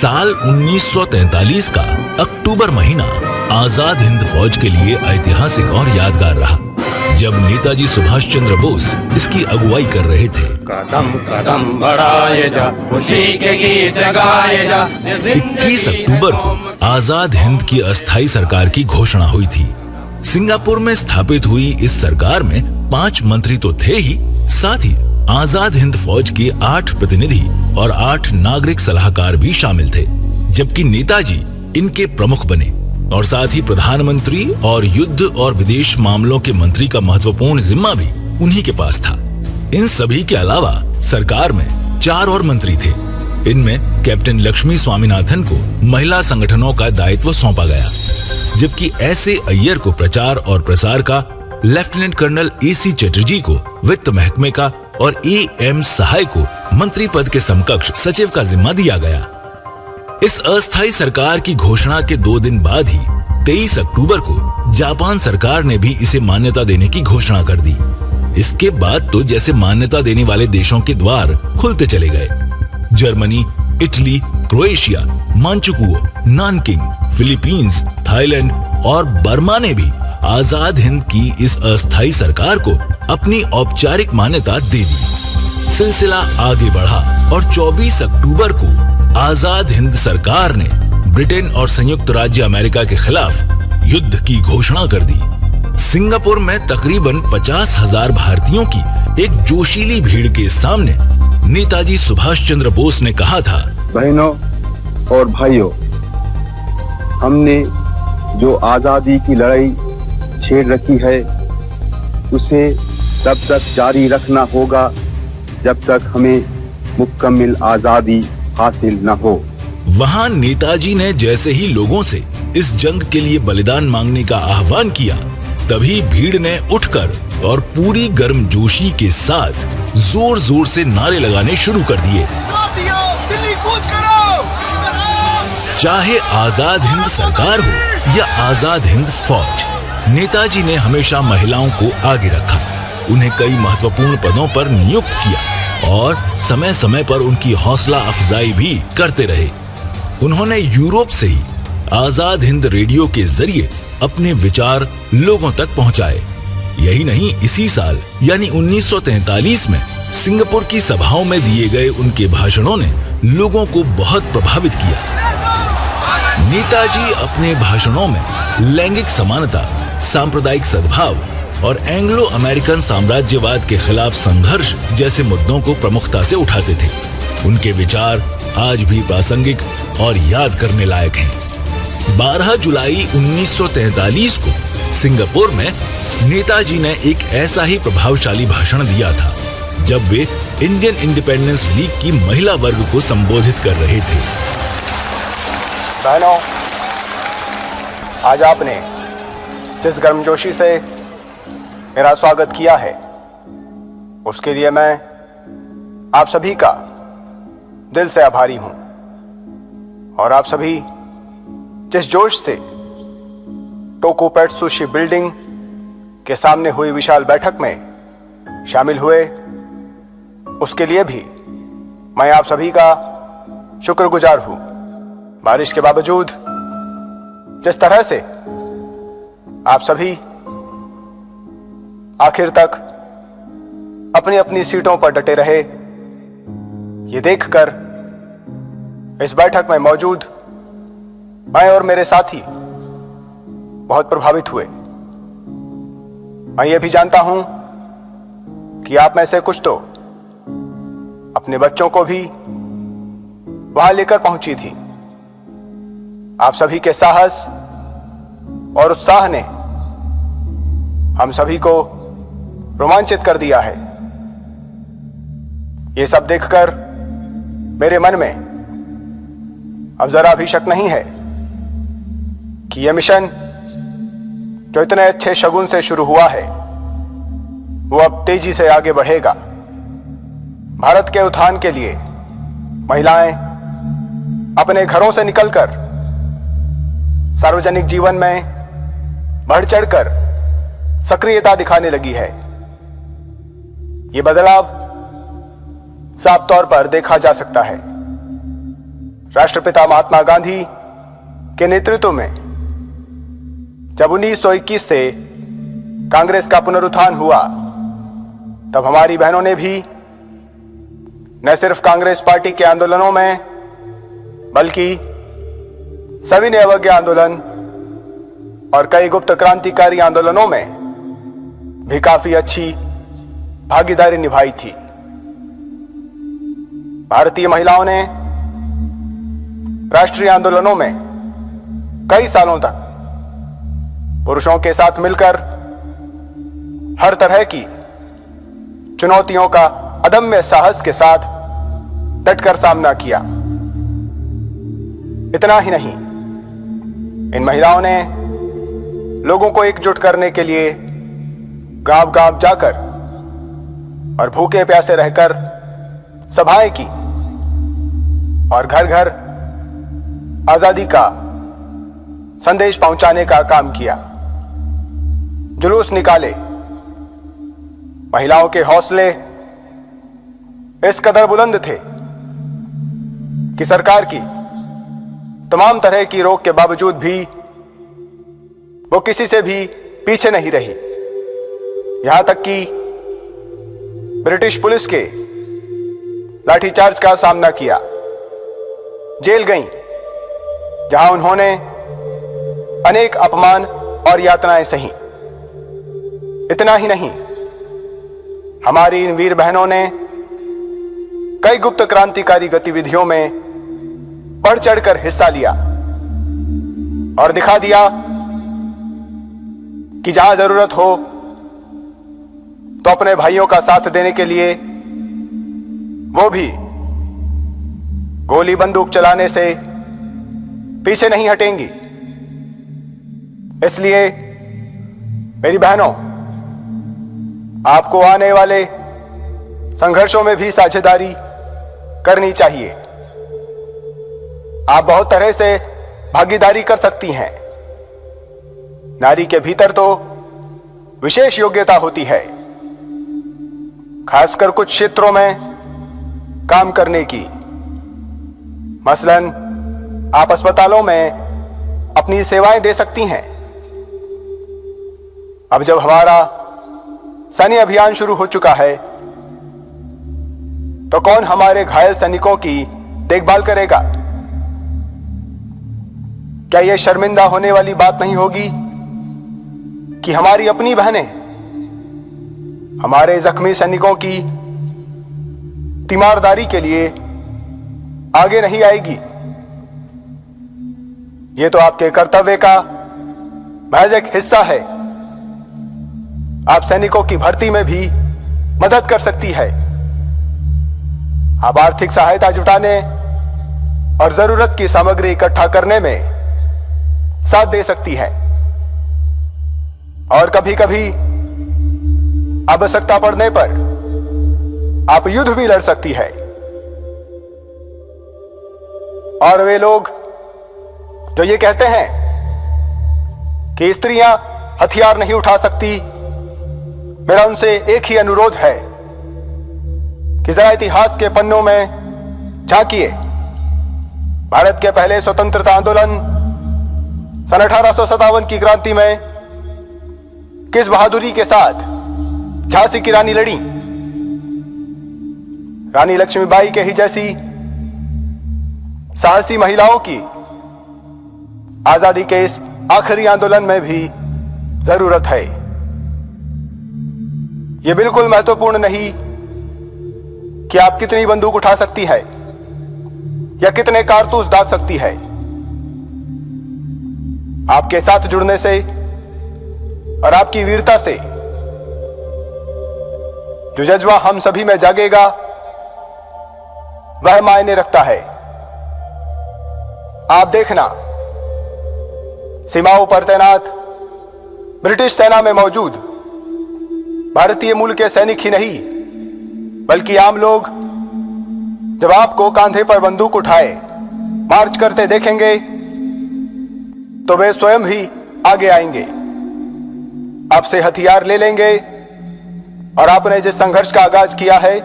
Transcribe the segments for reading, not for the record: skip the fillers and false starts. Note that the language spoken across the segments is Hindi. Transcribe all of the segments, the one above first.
साल 1943 का अक्टूबर महीना आजाद हिंद फौज के लिए ऐतिहासिक और यादगार रहा, जब नेताजी सुभाष चंद्र बोस इसकी अगुवाई कर रहे थे। कदम कदम बढ़ाए जा, खुशी के गीत गाए जा। 21 अक्टूबर को आजाद हिंद की अस्थायी सरकार की घोषणा हुई थी। सिंगापुर में स्थापित हुई इस सरकार में 5 मंत्री तो थे ही, साथ ही आजाद हिंद फौज के 8 प्रतिनिधि और 8 नागरिक सलाहकार भी शामिल थे, जबकि नेताजी इनके प्रमुख बने और साथ ही प्रधानमंत्री और युद्ध और विदेश मामलों के मंत्री का महत्वपूर्ण जिम्मा भी उन्हीं के पास था। इन सभी के अलावा सरकार में 4 और मंत्री थे। इनमें कैप्टन लक्ष्मी स्वामीनाथन को महिला संगठनों का दायित्व सौंपा गया, जबकि ऐसे अय्यर को प्रचार और प्रसार का, लेफ्टिनेंट कर्नल AC चटर्जी को वित्त महकमे का और AM सहाय को मंत्री पद के समकक्ष सचिव का जिम्मा दिया गया। इस अस्थायी सरकार की घोषणा के 2 दिन बाद ही 23 अक्टूबर को जापान सरकार ने भी इसे मान्यता देने की घोषणा कर दी। इसके बाद तो जैसे मान्यता देने वाले देशों के द्वार खुलते चले गए। Germany, Italy, Croatia, Manchukuo, Nanking, Philippines, Thailand और बर्मा ने भी आजाद हिंद की इस अस्थायी सरकार को अपनी औपचारिक मान्यता दे दी। सिलसिला आगे बढ़ा और 24 अक्टूबर को आजाद हिंद सरकार ने ब्रिटेन और संयुक्त राज्य अमेरिका के खिलाफ युद्ध की घोषणा कर दी। सिंगापुर में तकरीबन 50,000 भारतीयों की एक जोशीली भीड़ के सामने नेताजी सुभाष चंद्र बोस ने कहा था, बहनों और भाइयों, हमने जो आजादी की लड़ाई छेड़ रखी है उसे तब तक जारी रखना होगा जब तक हमें मुकम्मल आजादी हासिल न हो। वहां नेताजी ने जैसे ही लोगों से इस जंग के लिए बलिदान मांगने का आह्वान किया, तभी भीड़ ने उठकर और पूरी गर्मजोशी के साथ जोर जोर से नारे लगाने शुरू कर दिए। चाहे आजाद हिंद सरकार हो या आजाद हिंद फौज, नेताजी ने हमेशा महिलाओं को आगे रखा, उन्हें कई महत्वपूर्ण पदों पर नियुक्त किया और समय समय पर उनकी हौसला अफजाई भी करते रहे। उन्होंने यूरोप से ही आजाद हिंद रेडियो के जरिए अपने विचार लोगों तक पहुंचाए। यही नहीं, इसी साल यानी 1943 में सिंगापुर की सभाओं में दिए गए उनके भाषणों ने लोगों को बहुत प्रभावित किया। नेताजी अपने भाषणों में लैंगिक समानता, सांप्रदायिक सद्भाव और एंग्लो अमेरिकन साम्राज्यवाद के खिलाफ संघर्ष जैसे मुद्दों को प्रमुखता से उठाते थे। उनके विचार आज भी प्रासंगिक और याद करने लायक हैं। 12 जुलाई 1943 को सिंगापुर में नेताजी ने एक ऐसा ही प्रभावशाली भाषण दिया था, जब वे इंडियन इंडिपेंडेंस लीग की महिला वर्ग को संबोधित कर रहे थे। बहनों, आज आपने जिस गर्मजोशी से मेरा स्वागत किया है, उसके लिए मैं आप सभी का दिल से आभारी हूं। और आप सभी जिस जोश से टोकोपेट्सुशी बिल्डिंग के सामने हुई विशाल बैठक में शामिल हुए, उसके लिए भी मैं आप सभी का शुक्रगुजार हूं। बारिश के बावजूद जिस तरह से आप सभी आखिर तक अपनी अपनी सीटों पर डटे रहे, ये देखकर इस बैठक में मौजूद मैं और मेरे साथी बहुत प्रभावित हुए। मैं ये भी जानता हूं कि आप में से कुछ तो अपने बच्चों को भी वहां लेकर पहुंची थी। आप सभी के साहस और उत्साह ने हम सभी को रोमांचित कर दिया है। ये सब देखकर मेरे मन में अब जरा भी शक नहीं है कि यह मिशन जो इतने अच्छे शगुन से शुरू हुआ है, वो अब तेजी से आगे बढ़ेगा। भारत के उत्थान के लिए महिलाएं अपने घरों से निकलकर सार्वजनिक जीवन में बढ़ चढ़कर सक्रियता दिखाने लगी है। ये बदलाव साफ तौर पर देखा जा सकता है। राष्ट्रपिता महात्मा गांधी के नेतृत्व में जब 1921 से कांग्रेस का पुनरुत्थान हुआ, तब हमारी बहनों ने भी न सिर्फ कांग्रेस पार्टी के आंदोलनों में बल्कि सविनय अवज्ञा आंदोलन और कई गुप्त क्रांतिकारी आंदोलनों में भी काफी अच्छी भागीदारी निभाई थी। भारतीय महिलाओं ने राष्ट्रीय आंदोलनों में कई सालों तक पुरुषों के साथ मिलकर हर तरह की चुनौतियों का अदम्य साहस के साथ डटकर सामना किया। इतना ही नहीं, इन महिलाओं ने लोगों को एकजुट करने के लिए गांव गांव जाकर और भूखे प्यासे रहकर सभाएं की और घर घर आजादी का संदेश पहुंचाने का काम किया। जुलूस निकाले। महिलाओं के हौसले इस कदर बुलंद थे कि सरकार की तमाम तरह की रोक के बावजूद भी वो किसी से भी पीछे नहीं रही। यहां तक कि ब्रिटिश पुलिस के लाठीचार्ज का सामना किया, जेल गईं, जहां उन्होंने अनेक अपमान और यातनाएं सही। इतना ही नहीं, हमारी इन वीर बहनों ने कई गुप्त क्रांतिकारी गतिविधियों में बढ़ चढ़कर हिस्सा लिया और दिखा दिया कि जहां जरूरत हो तो अपने भाइयों का साथ देने के लिए वो भी गोली बंदूक चलाने से पीछे नहीं हटेंगी। इसलिए मेरी बहनों, आपको आने वाले संघर्षों में भी साझेदारी करनी चाहिए। आप बहुत तरह से भागीदारी कर सकती हैं। नारी के भीतर तो विशेष योग्यता होती है, खासकर कुछ क्षेत्रों में काम करने की। मसलन आप अस्पतालों में अपनी सेवाएं दे सकती हैं। अब जब हमारा सैन्य अभियान शुरू हो चुका है, तो कौन हमारे घायल सैनिकों की देखभाल करेगा? क्या यह शर्मिंदा होने वाली बात नहीं होगी कि हमारी अपनी बहनें हमारे जख्मी सैनिकों की तीमारदारी के लिए आगे नहीं आएगी? यह तो आपके कर्तव्य का महज एक हिस्सा है। आप सैनिकों की भर्ती में भी मदद कर सकती है। आप आर्थिक सहायता जुटाने और जरूरत की सामग्री इकट्ठा करने में साथ दे सकती है और कभी कभी आवश्यकता पड़ने पर आप युद्ध भी लड़ सकती है। और वे लोग जो ये कहते हैं कि स्त्रियां हथियार नहीं उठा सकती, मेरा उनसे एक ही अनुरोध है कि जरा इतिहास के पन्नों में झांकिए। भारत के पहले स्वतंत्रता आंदोलन सन 1857 की क्रांति में किस बहादुरी के साथ झांसी की रानी लड़ी। रानी लक्ष्मीबाई के ही जैसी साहसी महिलाओं की आजादी के इस आखिरी आंदोलन में भी जरूरत है। यह बिल्कुल महत्वपूर्ण नहीं कि आप कितनी बंदूक उठा सकती है या कितने कारतूस दाग सकती है। आपके साथ जुड़ने से और आपकी वीरता से जो जज्बा हम सभी में जागेगा, वह मायने रखता है। आप देखना, सीमाओं पर तैनात ब्रिटिश सेना में मौजूद भारतीय मूल के सैनिक ही नहीं, बल्कि आम लोग जब आपको कांधे पर बंदूक उठाए मार्च करते देखेंगे, तो वे स्वयं ही आगे आएंगे, आपसे हथियार ले लेंगे और आपने जिस संघर्ष का आगाज किया है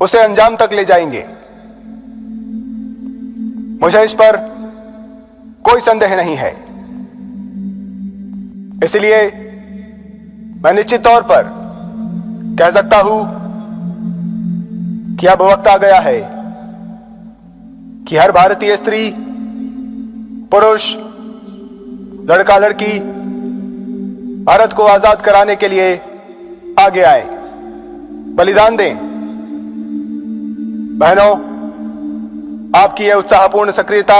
उसे अंजाम तक ले जाएंगे। मुझे इस पर कोई संदेह नहीं है। इसलिए मैं निश्चित तौर पर कह सकता हूं कि अब वक्त आ गया है कि हर भारतीय स्त्री, पुरुष, लड़का लड़की भारत को आजाद कराने के लिए आगे आए, बलिदान दें। बहनों, आपकी यह उत्साहपूर्ण सक्रियता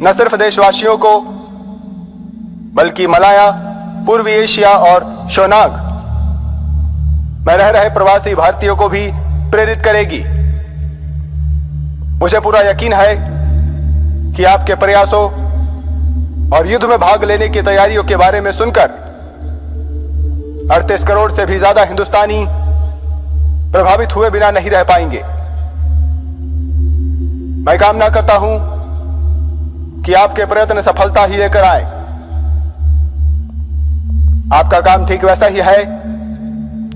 न सिर्फ देशवासियों को बल्कि मलाया, पूर्वी एशिया और शोनाग में रह रहे प्रवासी भारतीयों को भी प्रेरित करेगी। मुझे पूरा यकीन है कि आपके प्रयासों और युद्ध में भाग लेने की तैयारियों के बारे में सुनकर 38 करोड़ से भी ज्यादा हिंदुस्तानी प्रभावित हुए बिना नहीं रह पाएंगे। मैं कामना करता हूं कि आपके प्रयत्न सफलता ही लेकर आए। आपका काम ठीक वैसा ही है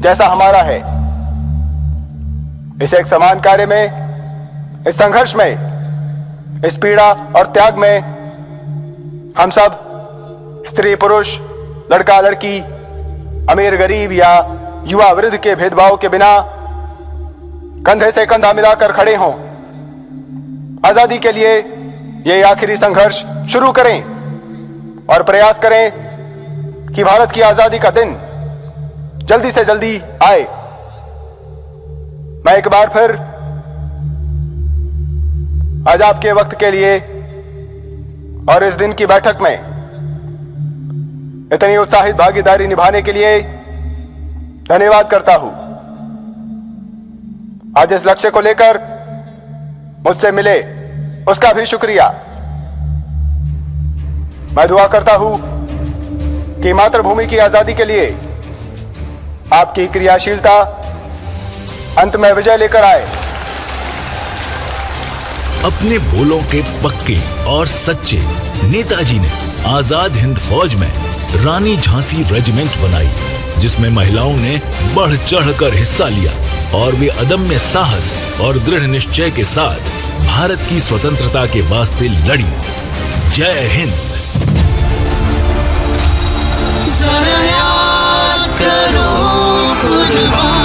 जैसा हमारा है। इस एक समान कार्य में, इस संघर्ष में, इस पीड़ा और त्याग में हम सब, स्त्री पुरुष, लड़का लड़की, अमीर गरीब या युवा वृद्ध के भेदभाव के बिना कंधे से कंधा मिलाकर खड़े हों। आजादी के लिए ये आखिरी संघर्ष शुरू करें और प्रयास करें कि भारत की आजादी का दिन जल्दी से जल्दी आए। मैं एक बार फिर आज आपके वक्त के लिए और इस दिन की बैठक में इतनी उत्साहित भागीदारी निभाने के लिए धन्यवाद करता हूं। आज इस लक्ष्य को लेकर मुझसे मिले उसका भी शुक्रिया। मैं दुआ करता हूं कि मातृभूमि की आजादी के लिए आपकी क्रियाशीलता अंत में विजय लेकर आए। अपने बोलों के पक्के और सच्चे नेताजी ने आजाद हिंद फौज में रानी झांसी रेजिमेंट बनाई, जिसमें महिलाओं ने बढ़ चढ़कर हिस्सा लिया और वे अदम्य साहस और दृढ़ निश्चय के साथ भारत की स्वतंत्रता के वास्ते लड़ी। जय हिंद। जरा याद करो कुर्बान।